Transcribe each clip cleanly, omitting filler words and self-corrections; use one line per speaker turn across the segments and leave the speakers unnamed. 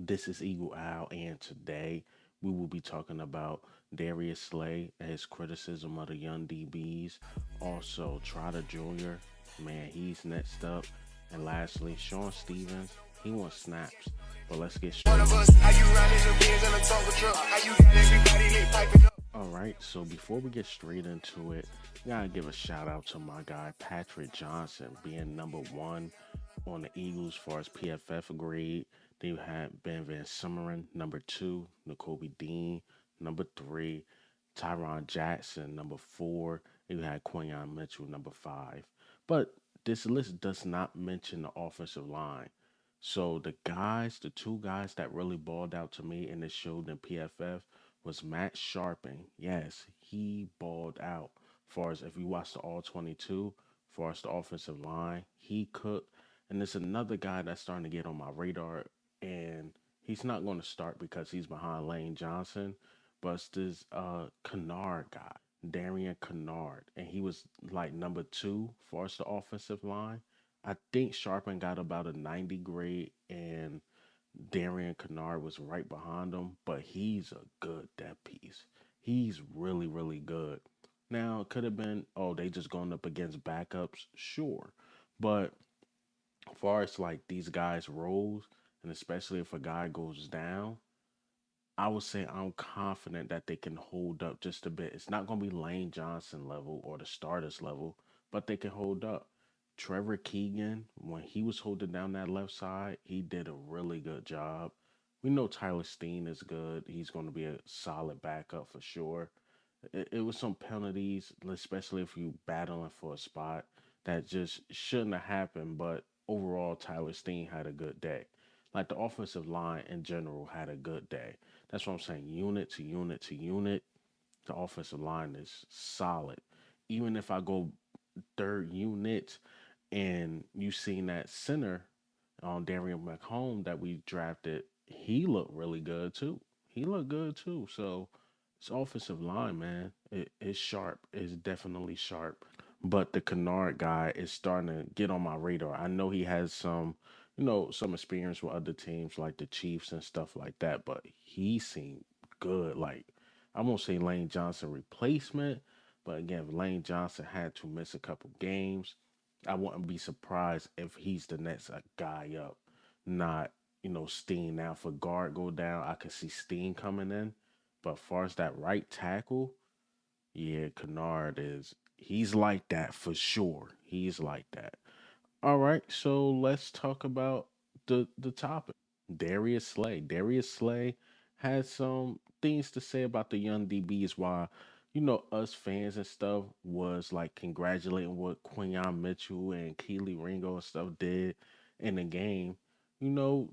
This is Eagle Owl, and today we will be talking about Darius Slay and his criticism of the young DBs. Also, Trotter Jr., man, he's next up. And lastly, Shon Stephens, he wants snaps. But let's get straight into it. All right, so before we get straight into it, gotta give a shout out to my guy Patrick Johnson being number 1 on the Eagles as far as PFF grade. Then you had Ben Van Summeren, number 2, N'Kobe Dean, number 3, Tyron Jackson, number 4. You had Quinyon Mitchell, number 5. But this list does not mention the offensive line. So the 2 guys that really balled out to me and it showed in PFF was Matt Sharping. Yes, he balled out. Far as if you watch the all 22, far as the offensive line, he cooked. And there's another guy that's starting to get on my radar, and he's not going to start because he's behind Lane Johnson, but it's this Kinnard guy, Darian Kinnard, and he was like number 2 for us the offensive line. I think Sharpen got about a 90 grade, and Darian Kinnard was right behind him, but he's a good depth piece. He's really, really good. Now, it could have been, oh, they just going up against backups, sure. But as far as like these guys' roles, and especially if a guy goes down, I would say I'm confident that they can hold up just a bit. It's not going to be Lane Johnson level or the starters level, but they can hold up. Trevor Keegan, when he was holding down that left side, he did a really good job. We know Tyler Steen is good. He's going to be a solid backup for sure. It was some penalties, especially if you battling for a spot that just shouldn't have happened. But overall, Tyler Steen had a good day. Like the offensive line in general had a good day. That's what I'm saying. Unit to unit to unit, the offensive line is solid. Even if I go third unit and you seen that center on Darian McMahon that we drafted, he looked really good too. He looked good too. So it's offensive line, man. It's sharp. It's definitely sharp. But the Kennard guy is starting to get on my radar. I know he has some, some experience with other teams like the Chiefs and stuff like that, but he seemed good. Like, I won't say Lane Johnson replacement, but again, if Lane Johnson had to miss a couple games, I wouldn't be surprised if he's the next guy up, not, Steen. Now, for guard go down, I could see Steen coming in. But far as that right tackle, yeah, Kennard he's like that for sure. He's like that. All right, so let's talk about the topic. Darius Slay. Darius Slay has some things to say about the young DBs why, us fans and stuff was like congratulating what Quinyon Mitchell and Keely Ringo and stuff did in the game.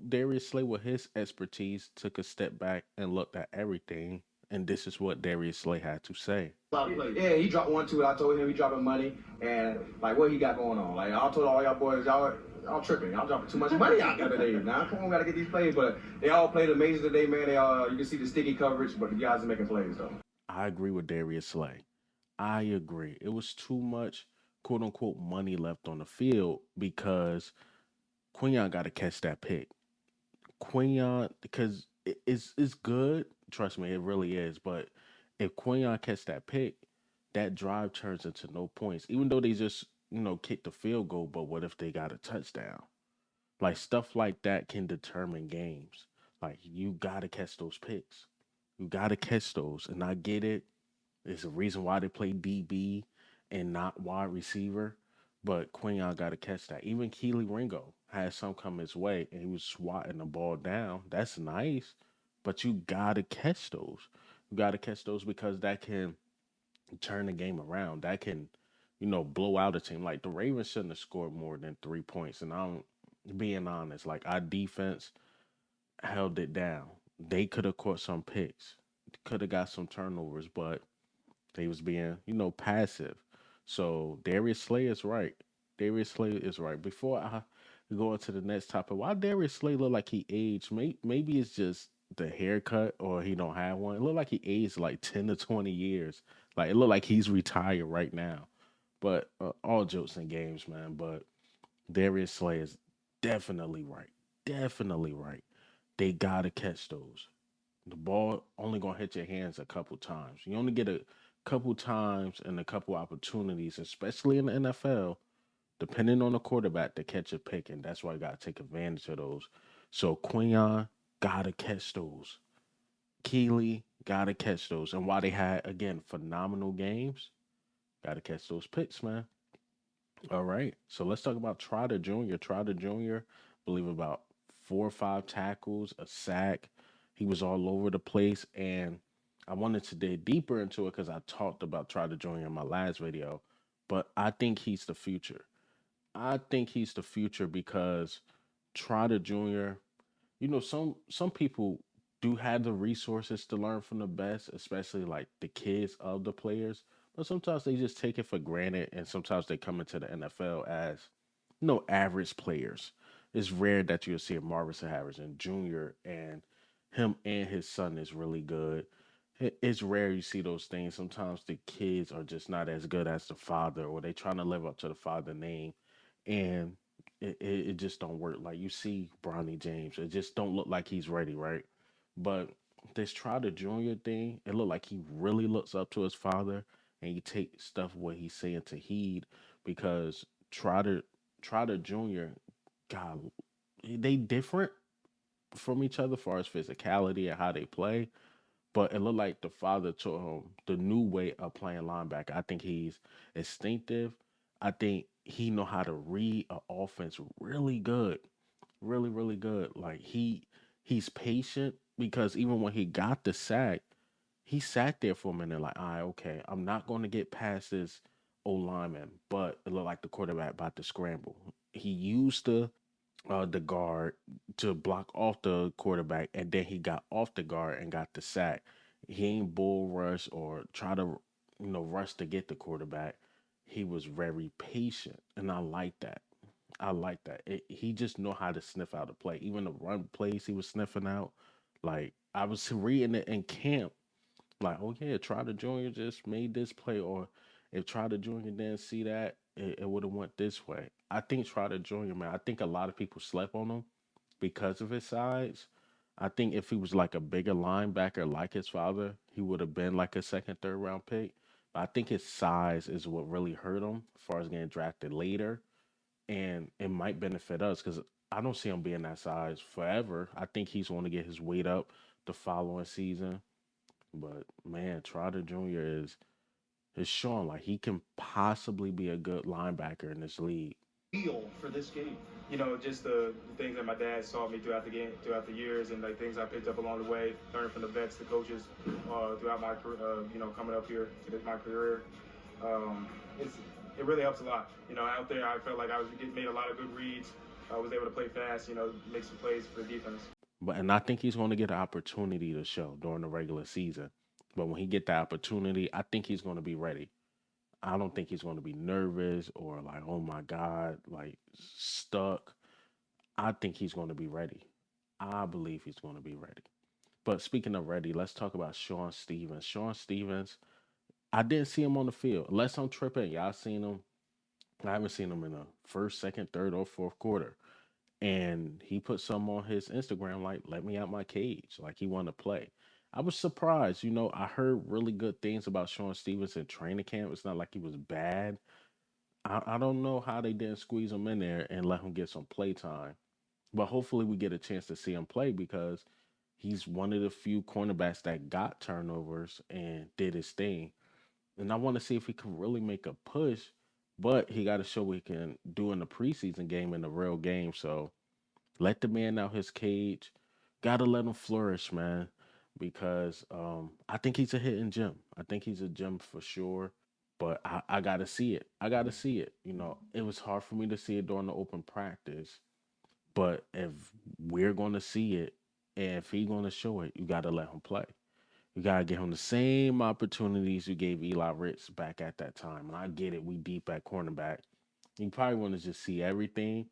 Darius Slay with his expertise took a step back and looked at everything, and this is what Darius Slay had to say.
Yeah, he dropped 1 2. I told him he dropping money and like what he got going on. Like I told all y'all boys, y'all tripping. Y'all dropping too much money out there today. Now come on, gotta get these plays. But they all played amazing today, man. They all you can see the sticky coverage, but the guys are making plays though.
I agree with Darius Slay. I agree. It was too much quote unquote money left on the field because Quinyon got to catch that pick. Quinyon, because it's good. Trust me, it really is. But if Quinyon catch that pick, that drive turns into no points. Even though they just, kick the field goal, but what if they got a touchdown? Like stuff like that can determine games. Like you gotta catch those picks. You gotta catch those. And I get it. There's a reason why they play DB and not wide receiver. But Quinyon got to catch that. Even Keely Ringo had some come his way and he was swatting the ball down. That's nice. But you got to catch those. You got to catch those because that can turn the game around. That can, blow out a team. Like the Ravens shouldn't have scored more than 3 points. And I'm being honest, like our defense held it down. They could have caught some picks, could have got some turnovers, but they was being, passive. So Darius Slay is right. Darius Slay is right. Before I go into the next topic, why Darius Slay look like he aged? Maybe it's just the haircut or he don't have one. It look like he aged like 10 to 20 years. Like it look like he's retired right now. But all jokes and games, man. But Darius Slay is definitely right. Definitely right. They gotta catch those. The ball only gonna hit your hands a couple times. You only get a couple times and a couple opportunities, especially in the NFL, depending on the quarterback to catch a pick, and that's why you gotta take advantage of those. So Quinion gotta catch those. Keeley gotta catch those. And while they had again phenomenal games, gotta catch those picks, man. All right. So let's talk about Trotter Jr. Trotter Jr. believe about 4 or 5 tackles, a sack. He was all over the place. And I wanted to dig deeper into it because I talked about Trotter Jr. in my last video. But I think he's the future. I think he's the future because Trotter Jr., some people do have the resources to learn from the best, especially like the kids of the players. But sometimes they just take it for granted, and sometimes they come into the NFL as average players. It's rare that you'll see a Marvin Harrison Jr. and him and his son is really good. It's rare you see those things. Sometimes the kids are just not as good as the father, or they trying to live up to the father name, and it just don't work. Like you see Bronny James, it just don't look like he's ready, right? But this Trotter Jr. thing, it looked like he really looks up to his father, and he take stuff what he's saying to heed because Trotter Jr. God, they different from each other as far as physicality and how they play. But it looked like the father taught him the new way of playing linebacker. I think he's instinctive. I think he know how to read an offense really good, really really good. Like he's patient because even when he got the sack, he sat there for a minute like, all right, okay, I'm not going to get past this O lineman, but it looked like the quarterback about to scramble. He used the guard to block off the quarterback, and then he got off the guard and got the sack. He ain't bull rush or try to rush to get the quarterback. He was very patient, and I like that. I like that. He just know how to sniff out a play. Even the run plays he was sniffing out. Like I was reading it in camp, like, oh yeah, Trotter Jr. just made this play, or if Trotter Jr. didn't see that, it would have went this way. I think Trotter Jr. Man, I think a lot of people slept on him because of his size. I think if he was like a bigger linebacker like his father, he would have been like a second, third round pick. But I think his size is what really hurt him as far as getting drafted later. And it might benefit us because I don't see him being that size forever. I think he's going to get his weight up the following season. But man, Trotter Jr. is showing like he can possibly be a good linebacker in this league.
For this game. Just the things that my dad taught me throughout the game, throughout the years, and like things I picked up along the way, learning from the vets, the coaches, throughout my career, coming up here to my career. Um, it really helps a lot. Out there, I felt like I was getting made a lot of good reads. I was able to play fast, make some plays for the defense.
And I think he's going to get an opportunity to show during the regular season. But when he get that opportunity, I think he's going to be ready. I don't think he's going to be nervous or like, oh my God, like stuck. I think he's going to be ready. I believe he's going to be ready. But speaking of ready, let's talk about Shon Stephens. Shon Stephens, I didn't see him on the field. Unless I'm tripping, y'all seen him. I haven't seen him in the first, second, third, or fourth quarter. And he put some on his Instagram like, let me out my cage. Like he wanted to play. I was surprised. I heard really good things about Shon Stephens in training camp. It's not like he was bad. I don't know how they didn't squeeze him in there and let him get some play time. But hopefully we get a chance to see him play because he's one of the few cornerbacks that got turnovers and did his thing. And I want to see if he can really make a push, but he got to show what he can do in the preseason game in the real game. So let the man out his cage. Got to let him flourish, man, because I think he's a hidden gem. I think he's a gem for sure. But I got to see it. I got to see it. It was hard for me to see it during the open practice. But if we're going to see it, and if he's going to show it, you got to let him play. You gotta give him the same opportunities you gave Eli Ritz back at that time. And I get it, we deep at cornerback. You probably want to just see everything,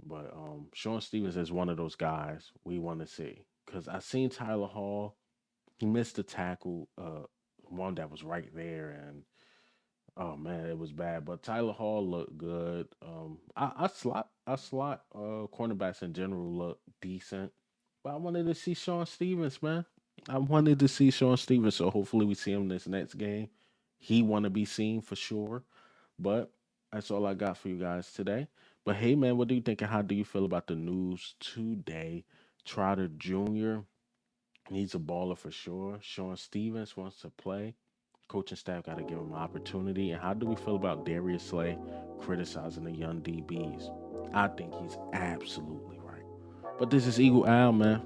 but Shon Stephens is one of those guys we want to see. Cause I seen Tyler Hall, he missed the tackle, one that was right there, and oh man, it was bad. But Tyler Hall looked good. I slot cornerbacks in general look decent. But I wanted to see Shon Stephens, man. I wanted to see Shon Stephens, so hopefully we see him this next game. He want to be seen for sure. But that's all I got for you guys today. But hey, man, what do you think and how do you feel about the news today? Trotter Jr. He's a baller for sure. Shon Stephens wants to play. Coaching staff got to give him an opportunity. And how do we feel about Darius Slay criticizing the young DBs? I think he's absolutely right. But this is Eagle Al, man.